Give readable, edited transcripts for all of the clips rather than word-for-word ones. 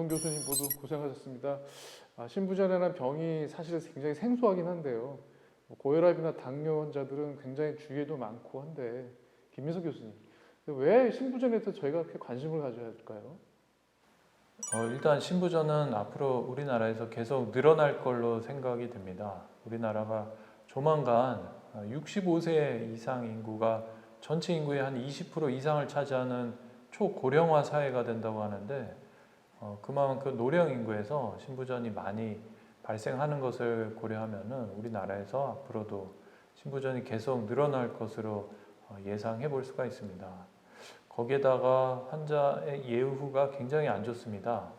이동 교수님 모두 고생하셨습니다. 신부전이라는 병이 사실 굉장히 생소하긴 한데요. 고혈압이나 당뇨 환자들은 굉장히 주위에도 많고 한데, 김민석 교수님, 왜 신부전에 대해서 저희가 그렇게 관심을 가져야 할까요? 일단 신부전은 앞으로 우리나라에서 계속 늘어날 걸로 생각이 됩니다. 우리나라가 조만간 65세 이상 인구가 전체 인구의 한 20% 이상을 차지하는 초고령화 사회가 된다고 하는데, 그만큼 노령 인구에서 신부전이 많이 발생하는 것을 고려하면은 우리나라에서 앞으로도 신부전이 계속 늘어날 것으로 예상해 볼 수가 있습니다. 거기에다가 환자의 예후가 굉장히 안 좋습니다.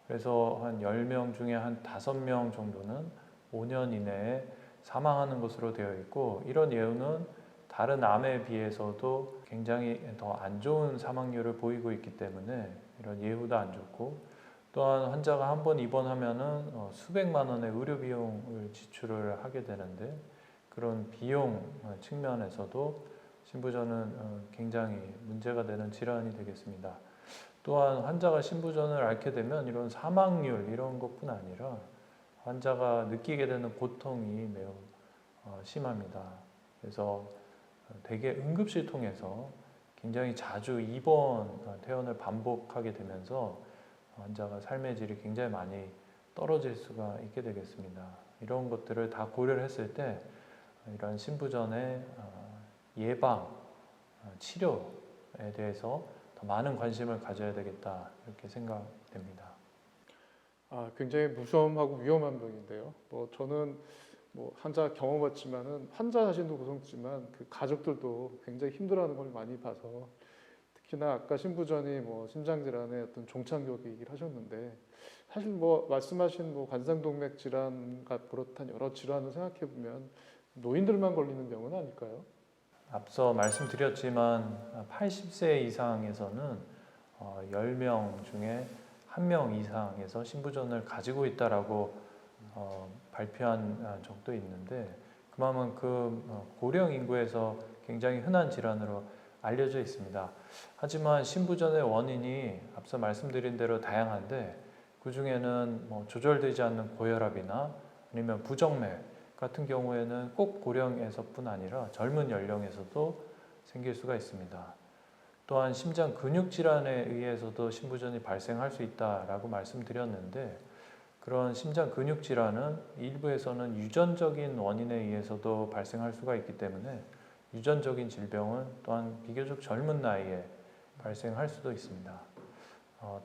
그래서 한 10명 중에 한 5명 정도는 5년 이내에 사망하는 것으로 되어 있고, 이런 예후는 다른 암에 비해서도 굉장히 더 안 좋은 사망률을 보이고 있기 때문에 이런 예후도 안 좋고, 또한 환자가 한 번 입원하면은 수백만 원의 의료 비용을 지출을 하게 되는데, 그런 비용 측면에서도 신부전은 굉장히 문제가 되는 질환이 되겠습니다. 또한 환자가 신부전을 앓게 되면 이런 사망률 이런 것뿐 아니라 환자가 느끼게 되는 고통이 매우 심합니다. 그래서 대개 응급실 통해서 굉장히 자주 입원, 퇴원을 반복하게 되면서 환자가 삶의 질이 굉장히 많이 떨어질 수가 있게 되겠습니다. 이런 것들을 다 고려를 했을 때 이런 신부전의 예방, 치료에 대해서 더 많은 관심을 가져야 되겠다 이렇게 생각됩니다. 굉장히 무서움하고 위험한 병인데요. 저는 환자 경험했지만은 환자 자신도 고통스지만 그 가족들도 굉장히 힘들어하는 걸 많이 봐서, 특히나 아까 신부전이 심장 질환의 어떤 종착역 얘기를 하셨는데, 사실 말씀하신 관상동맥 질환과 비롯한 여러 질환을 생각해 보면 노인들만 걸리는 병은 아닐까요? 앞서 말씀드렸지만 80세 이상에서는 10명 중에 1명 이상에서 신부전을 가지고 있다라고 발표한 적도 있는데, 그만큼 고령 인구에서 굉장히 흔한 질환으로 알려져 있습니다. 하지만 신부전의 원인이 앞서 말씀드린 대로 다양한데, 그 중에는 조절되지 않는 고혈압이나 아니면 부정맥 같은 경우에는 꼭 고령에서뿐 아니라 젊은 연령에서도 생길 수가 있습니다. 또한 심장 근육 질환에 의해서도 신부전이 발생할 수 있다라고 말씀드렸는데, 그런 심장 근육 질환은 일부에서는 유전적인 원인에 의해서도 발생할 수가 있기 때문에 유전적인 질병은 또한 비교적 젊은 나이에 발생할 수도 있습니다.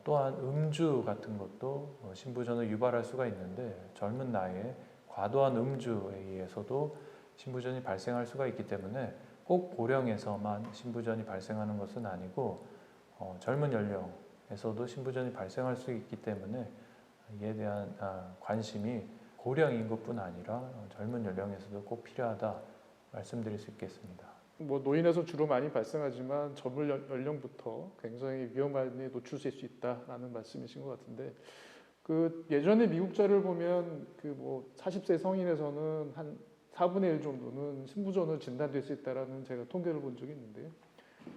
또한 음주 같은 것도 신부전을 유발할 수가 있는데, 젊은 나이에 과도한 음주에 의해서도 신부전이 발생할 수가 있기 때문에 꼭 고령에서만 신부전이 발생하는 것은 아니고 젊은 연령에서도 신부전이 발생할 수 있기 때문에 이에 대한 관심이 고령 인구뿐 아니라 젊은 연령에서도 꼭 필요하다 말씀드릴 수 있겠습니다. 노인에서 주로 많이 발생하지만 젊은 연령부터 굉장히 위험에 노출될 수 있다라는 말씀이신 것 같은데, 예전에 미국 자료를 보면 40세 성인에서는 한 4분의 1 정도는 신부전으로 진단될 수 있다라는 제가 통계를 본 적이 있는데요.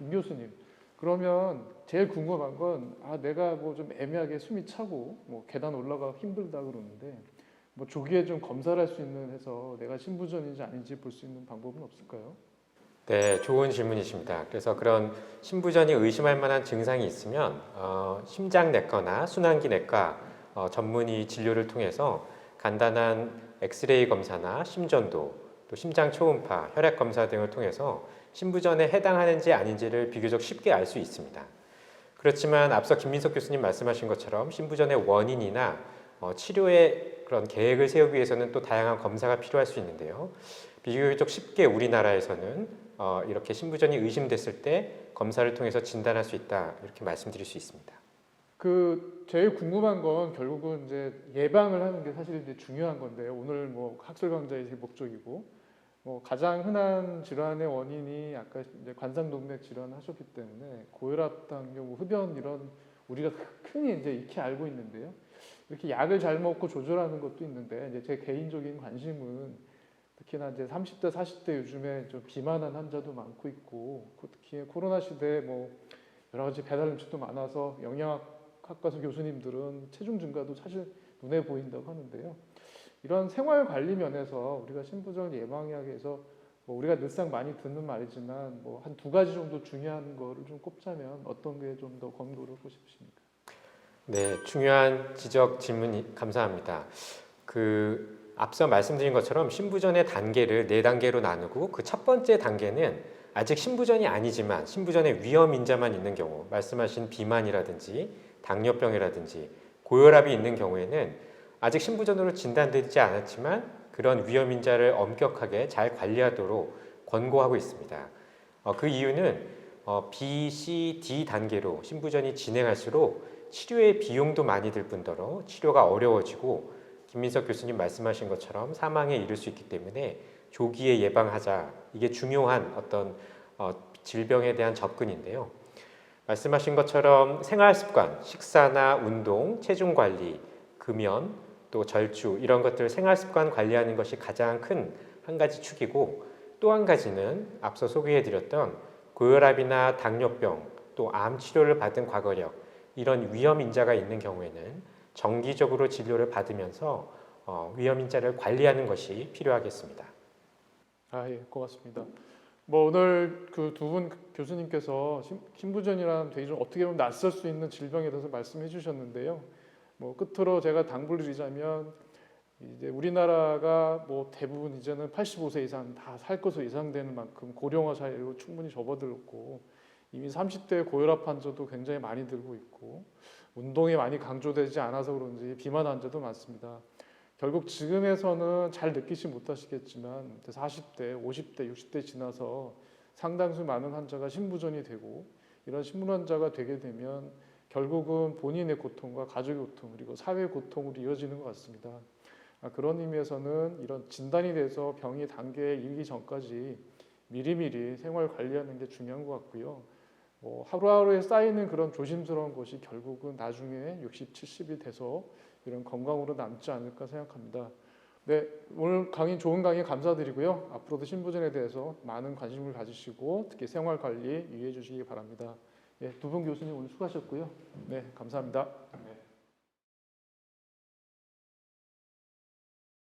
임 교수님, 그러면 제일 궁금한 건 내가 좀 애매하게 숨이 차고 계단 올라가기 힘들다 그러는데, 조기에 좀 검사를 할 수 있는 해서 내가 신부전인지 아닌지 볼 수 있는 방법은 없을까요? 네, 좋은 질문이십니다. 그래서 그런 신부전이 의심할 만한 증상이 있으면 심장내과나 순환기내과 전문의 진료를 통해서 간단한 엑스레이 검사나 심전도, 또 심장 초음파, 혈액 검사 등을 통해서 신부전에 해당하는지 아닌지를 비교적 쉽게 알 수 있습니다. 그렇지만 앞서 김민석 교수님 말씀하신 것처럼 신부전의 원인이나 치료의 그런 계획을 세우기 위해서는 또 다양한 검사가 필요할 수 있는데요. 비교적 쉽게 우리나라에서는 이렇게 신부전이 의심됐을 때 검사를 통해서 진단할 수 있다, 이렇게 말씀드릴 수 있습니다. 제일 궁금한 건 결국은 이제 예방을 하는 게 사실 이제 중요한 건데요. 오늘 학술 강좌의 제 목적이고, 가장 흔한 질환의 원인이 아까 이제 관상동맥 질환 하셨기 때문에 고혈압, 당뇨, 흡연 이런 우리가 흔히 이제 익히 알고 있는데요. 이렇게 약을 잘 먹고 조절하는 것도 있는데, 이제 제 개인적인 관심은 특히나 이제 30대, 40대 요즘에 좀 비만한 환자도 많고 있고, 특히 코로나 시대에 여러 가지 배달 음식도 많아서 영양학 가수 교수님들은 체중 증가도 사실 눈에 보인다고 하는데요. 이런 생활 관리 면에서 우리가 신부전 예방하기 위해서 뭐 우리가 늘상 많이 듣는 말이지만 뭐 한 두 가지 정도 중요한 거를 좀 꼽자면 어떤 게 좀 더 권고를 하고 싶으십니까? 네, 중요한 지적 질문 감사합니다. 앞서 말씀드린 것처럼 신부전의 단계를 네 단계로 나누고 그 첫 번째 단계는 아직 신부전이 아니지만 신부전의 위험 인자만 있는 경우, 말씀하신 비만이라든지 당뇨병이라든지 고혈압이 있는 경우에는 아직 신부전으로 진단되지 않았지만 그런 위험 인자를 엄격하게 잘 관리하도록 권고하고 있습니다. 그 이유는 B, C, D 단계로 신부전이 진행할수록 치료의 비용도 많이 들 뿐더러 치료가 어려워지고 김민석 교수님 말씀하신 것처럼 사망에 이를 수 있기 때문에 조기에 예방하자, 이게 중요한 어떤 질병에 대한 접근인데요. 말씀하신 것처럼 생활 습관, 식사나 운동, 체중 관리, 금연, 또 절주 이런 것들 생활 습관 관리하는 것이 가장 큰 한 가지 축이고, 또 한 가지는 앞서 소개해드렸던 고혈압이나 당뇨병, 또 암 치료를 받은 과거력, 이런 위험 인자가 있는 경우에는 정기적으로 진료를 받으면서 위험 인자를 관리하는 것이 필요하겠습니다. 예, 고맙습니다. 뭐 오늘 그 두 분 교수님께서 신부전이라는 되게 좀 어떻게 보면 낯설 수 있는 질병에 대해서 말씀해 주셨는데요. 뭐 끝으로 제가 당부를 드리자면 이제 우리나라가 뭐 대부분 이제는 85세 이상 다 살 것으로 예상되는 만큼 고령화 사회로 충분히 접어들었고 이미 30대 고혈압 환자도 굉장히 많이 들고 있고 운동이 많이 강조되지 않아서 그런지 비만 환자도 많습니다. 결국 지금에서는 잘 느끼지 못하시겠지만 40대, 50대, 60대 지나서 상당수 많은 환자가 신부전이 되고 이런 신부 환자가 되게 되면 결국은 본인의 고통과 가족의 고통 그리고 사회의 고통으로 이어지는 것 같습니다. 그런 의미에서는 이런 진단이 돼서 병이 단계에 이르기 전까지 미리미리 생활 관리하는 게 중요한 것 같고요. 뭐 하루하루에 쌓이는 그런 조심스러운 것이 결국은 나중에 60, 70이 돼서 이런 건강으로 남지 않을까 생각합니다. 네, 오늘 강의 좋은 강의 감사드리고요. 앞으로도 신부전에 대해서 많은 관심을 가지시고 특히 생활 관리 유의해 주시기 바랍니다. 두 분 교수님 오늘 수고하셨고요. 네, 감사합니다.